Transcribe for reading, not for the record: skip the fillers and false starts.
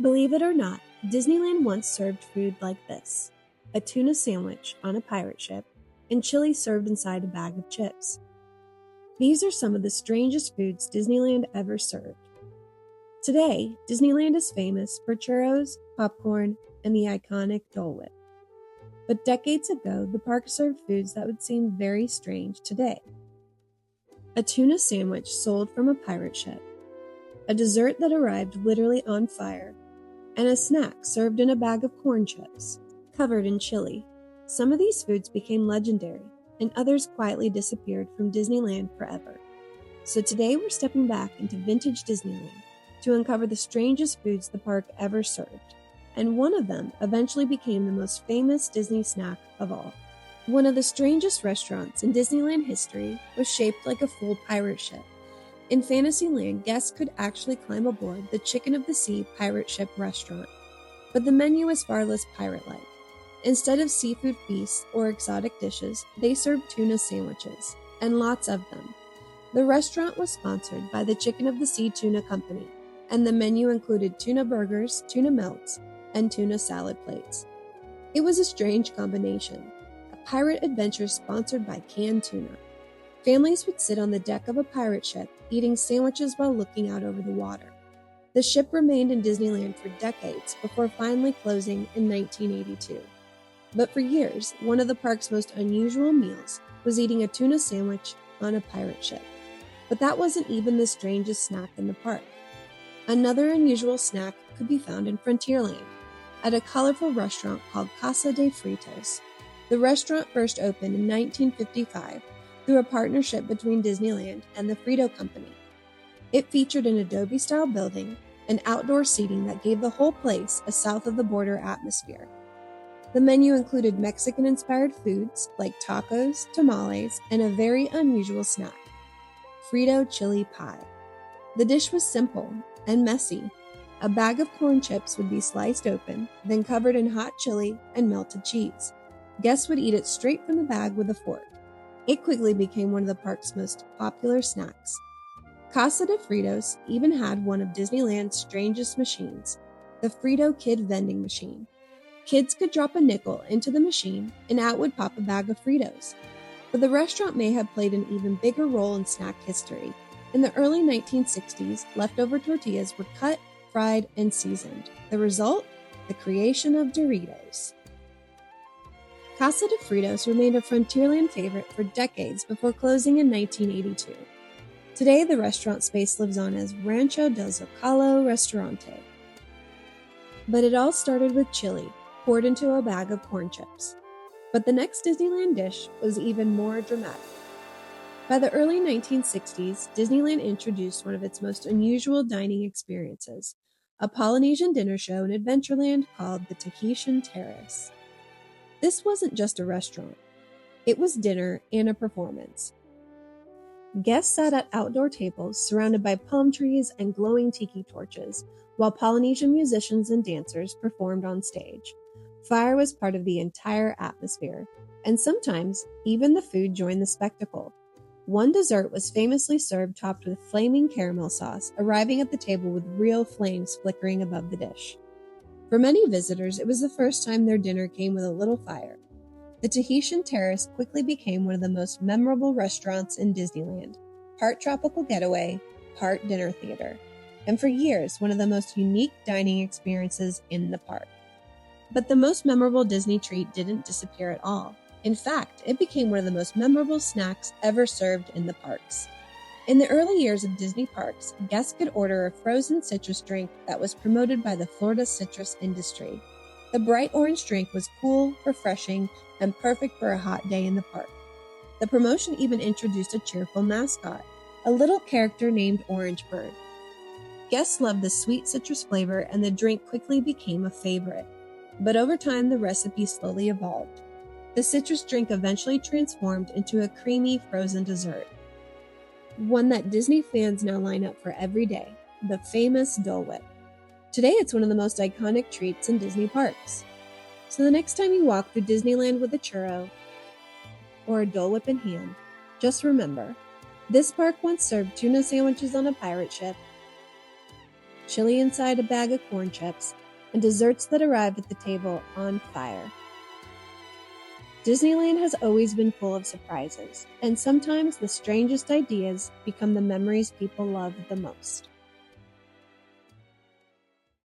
Believe it or not, Disneyland once served food like this: a tuna sandwich on a pirate ship, and chili served inside a bag of chips. These are some of the strangest foods Disneyland ever served. Today, Disneyland is famous for churros, popcorn, and the iconic Dole Whip. But decades ago, the park served foods that would seem very strange today. A tuna sandwich sold from a pirate ship, a dessert that arrived literally on fire, and a snack served in a bag of corn chips, covered in chili. Some of these foods became legendary, and others quietly disappeared from Disneyland forever. So today we're stepping back into vintage Disneyland to uncover the strangest foods the park ever served, and one of them eventually became the most famous Disney snack of all. One of the strangest restaurants in Disneyland history was shaped like a full pirate ship. In Fantasyland, guests could actually climb aboard the Chicken of the Sea pirate ship restaurant, but the menu was far less pirate-like. Instead of seafood feasts or exotic dishes, they served tuna sandwiches, and lots of them. The restaurant was sponsored by the Chicken of the Sea Tuna Company, and the menu included tuna burgers, tuna melts, and tuna salad plates. It was a strange combination: a pirate adventure sponsored by canned tuna. Families would sit on the deck of a pirate ship, eating sandwiches while looking out over the water. The ship remained in Disneyland for decades before finally closing in 1982. But for years, one of the park's most unusual meals was eating a tuna sandwich on a pirate ship. But that wasn't even the strangest snack in the park. Another unusual snack could be found in Frontierland, at a colorful restaurant called Casa de Fritos. The restaurant first opened in 1955 through a partnership between Disneyland and the Frito Company. It featured an adobe-style building and outdoor seating that gave the whole place a south-of-the-border atmosphere. The menu included Mexican-inspired foods like tacos, tamales, and a very unusual snack: Frito Chili Pie. The dish was simple and messy. A bag of corn chips would be sliced open, then covered in hot chili and melted cheese. Guests would eat it straight from the bag with a fork. It quickly became one of the park's most popular snacks. Casa de Fritos even had one of Disneyland's strangest machines, the Frito Kid vending machine. Kids could drop a nickel into the machine and out would pop a bag of Fritos. But the restaurant may have played an even bigger role in snack history. In the early 1960s, leftover tortillas were cut, fried, and seasoned. The result? The creation of Doritos. Casa de Fritos remained a Frontierland favorite for decades before closing in 1982. Today, the restaurant space lives on as Rancho del Zocalo Restaurante. But it all started with chili, poured into a bag of corn chips. But the next Disneyland dish was even more dramatic. By the early 1960s, Disneyland introduced one of its most unusual dining experiences, a Polynesian dinner show in Adventureland called the Tahitian Terrace. This wasn't just a restaurant. It was dinner and a performance. Guests sat at outdoor tables surrounded by palm trees and glowing tiki torches, while Polynesian musicians and dancers performed on stage. Fire was part of the entire atmosphere, and sometimes even the food joined the spectacle. One dessert was famously served topped with flaming caramel sauce, arriving at the table with real flames flickering above the dish. For many visitors, it was the first time their dinner came with a little fire. The Tahitian Terrace quickly became one of the most memorable restaurants in Disneyland, part tropical getaway, part dinner theater, and for years, one of the most unique dining experiences in the park. But the most memorable Disney treat didn't disappear at all. In fact, it became one of the most memorable snacks ever served in the parks. In the early years of Disney parks, guests could order a frozen citrus drink that was promoted by the Florida citrus industry. The bright orange drink was cool, refreshing, and perfect for a hot day in the park. The promotion even introduced a cheerful mascot, a little character named Orange Bird. Guests loved the sweet citrus flavor, and the drink quickly became a favorite. But over time, the recipe slowly evolved. The citrus drink eventually transformed into a creamy frozen dessert, one that Disney fans now line up for every day, the famous Dole Whip. Today, it's one of the most iconic treats in Disney parks. So the next time you walk through Disneyland with a churro or a Dole Whip in hand, just remember, this park once served tuna sandwiches on a pirate ship, chili inside a bag of corn chips, and desserts that arrive at the table on fire. Disneyland has always been full of surprises, and sometimes the strangest ideas become the memories people love the most.